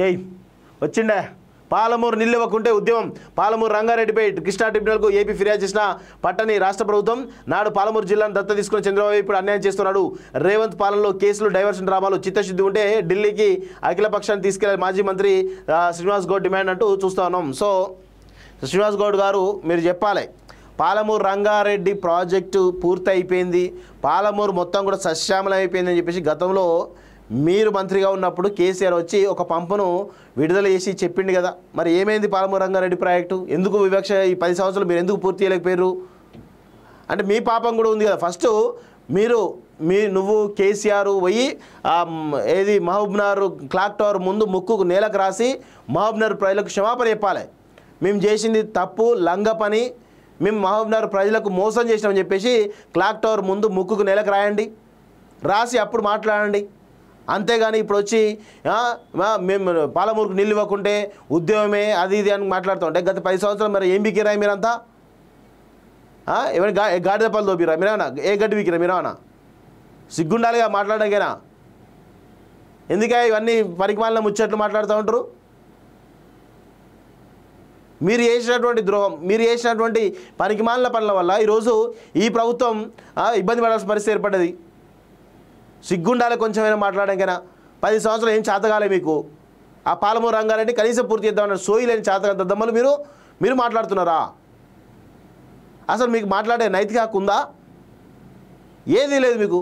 ఏయ్ వచ్చిండే పాలమూరు నిల్లివ్వకుంటే ఉద్యమం పాలమూరు రంగారెడ్డిపై కృష్ణా ట్రిబ్యునల్కు ఏపీ ఫిర్యాదు చేసిన పట్టని రాష్ట్ర ప్రభుత్వం నాడు పాలమూరు జిల్లాను దత్త తీసుకున్న చంద్రబాబు ఇప్పుడు అన్యాయం చేస్తున్నాడు. రేవంత్ పాలనలో కేసులు డైవర్షన్ డ్రామాలు చిత్తశుద్ధి ఉంటే ఢిల్లీకి అఖిలపక్షాన్ని తీసుకెళ్లే మాజీ మంత్రి శ్రీనివాస్ గౌడ్ డిమాండ్ అంటూ చూస్తా ఉన్నాం. సో శ్రీనివాస్ గౌడ్ గారు మీరు చెప్పాలి, పాలమూరు రంగారెడ్డి ప్రాజెక్టు పూర్తి అయిపోయింది, పాలమూరు మొత్తం కూడా సస్యామలం అయిపోయిందని చెప్పేసి గతంలో మీరు మంత్రిగా ఉన్నప్పుడు కేసీఆర్ వచ్చి ఒక పంపును విడుదల చేసి చెప్పిండు కదా. మరి ఏమైంది పాలమూరు రంగారెడ్డి ప్రాజెక్టు? ఎందుకు వివక్ష ఈ 10 సంవత్సరాలు మీరు ఎందుకు పూర్తి చేయలేకపోయారు? అంటే మీ పాపం కూడా ఉంది కదా. ఫస్ట్ నువ్వు కేసీఆర్ పోయి ఏది మహబూబ్నగర్ క్లాక్ టవర్ ముందు ముక్కుకు నేలకు రాసి మహబూబ్నగర్ ప్రజలకు క్షమాపణ చెప్పాలి. మేము చేసింది తప్పు, లంగ పని, మేము మహబూబ్నగర్ ప్రజలకు మోసం చేసినామని చెప్పేసి క్లాక్ టవర్ ముందు ముక్కుకు నేలకు రాయండి, రాసి అప్పుడు మాట్లాడండి. అంతేగాని ఇప్పుడు వచ్చి మేము పాలమూరుకు నీళ్ళు ఇవ్వకుంటే ఉద్యమమే అది ఇది అని మాట్లాడుతుంటే గత 10 సంవత్సరాలు మరి ఏం బికిరా మీరంతా? ఏమైనా గాడిద పళ్ళు దోపిరా మీరేనా? ఏ గడ్డి బికిరా మీరేనా? సిగ్గుండాలిగా మాట్లాడడానికైనా. ఎందుకే ఇవన్నీ పరికమాలిన ముచ్చట్లు మాట్లాడుతూ ఉంటారు? మీరు చేసినటువంటి ద్రోహం, మీరు చేసినటువంటి పనికిమాలిన పనుల వల్ల ఈరోజు ఈ ప్రభుత్వం ఇబ్బంది పడాల్సిన పరిస్థితి ఏర్పడ్డది. సిగ్గుండాలి కొంచెమైనా మాట్లాడడానికైనా. 10 సంవత్సరాలు ఏం చేతగాలే మీకు. ఆ పాలమూరు రంగారెడ్డి కనీసం పూర్తి చేద్దామన్నారు, సోయి లేని చేతగా దద్దమ్మలు మీరు మాట్లాడుతున్నారా? అసలు మీకు మాట్లాడే నైతిక హక్కు ఉందా? ఏది లేదు మీకు,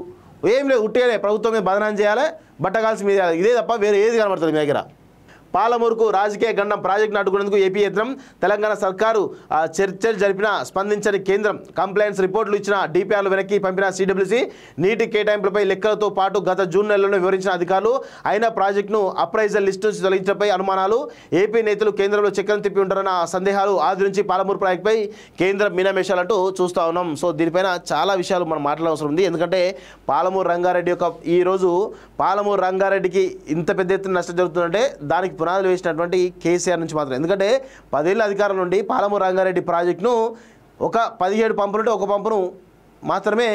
ఏం లేదు. ఉట్టిగానే ప్రభుత్వం మీద బదనాం చేయాలి, బట్టగాల్సి మీద ఇదే తప్ప వేరే ఏది కనబడుతుంది మీ దగ్గర. పాలమూరుకు రాజకీయ గండం ప్రాజెక్టును అడ్డుకునేందుకు ఏపీ యత్నం. తెలంగాణ సర్కారు చర్చలు జరిపినా స్పందించని కేంద్రం. కంప్లైంట్స్ రిపోర్టులు ఇచ్చిన డిపిఆర్లు వెనక్కి పంపిన సిడబ్ల్యూసీ. నీటి కేటాయింపులపై లెక్కలతో పాటు గత జూన్ నెలలో వివరించిన అధికారులు అయినా ప్రాజెక్టును అప్రైజల్ లిస్టు నుంచి తొలగించడంపై అనుమానాలు. ఏపీ నేతలు కేంద్రంలో చక్రం తిప్పి ఉంటారన్న సందేహాలు. ఆది నుంచి పాలమూరు ప్రాజెక్టుపై కేంద్రం మీనమేషాలంటూ చూస్తూ ఉన్నాం. సో దీనిపైన చాలా విషయాలు మనం మాట్లాడవలసి ఉంది. ఎందుకంటే పాలమూరు రంగారెడ్డి ఈరోజు పాలమూరు రంగారెడ్డికి ఇంత పెద్ద ఎత్తున నష్టం జరుగుతుందంటే దానికి పునాదులు వేసినటువంటి కేసీఆర్ నుంచి మాత్రం. ఎందుకంటే 10 ఏళ్ళ అధికారం నుండి పాలమూరు రంగారెడ్డి ప్రాజెక్టును ఒక 17 పంపులుంటే ఒక పంపును మాత్రమే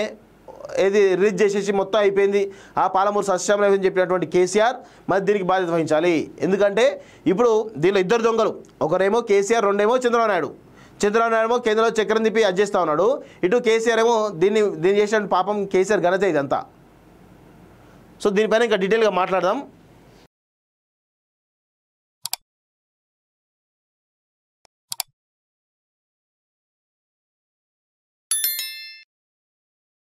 రిలీజ్ చేసేసి మొత్తం అయిపోయింది. ఆ పాలమూరు సస్యామలం అని చెప్పినటువంటి కేసీఆర్ మరి దీనికి బాధ్యత వహించాలి. ఎందుకంటే ఇప్పుడు దీనిలో ఇద్దరు దొంగలు, ఒకరేమో కేసీఆర్, రెండేమో చంద్రబాబు నాయుడు. చంద్రబాబు నాయుడు ఏమో కేంద్రంలో చక్రం తిప్పి అడ్జేస్తూ ఉన్నాడు, ఇటు కేసీఆర్ ఏమో దీన్ని చేసిన పాపం కేసీఆర్ ఘనత ఇదంతా. సో దీనిపైన ఇంకా డీటెయిల్గా మాట్లాడదాం.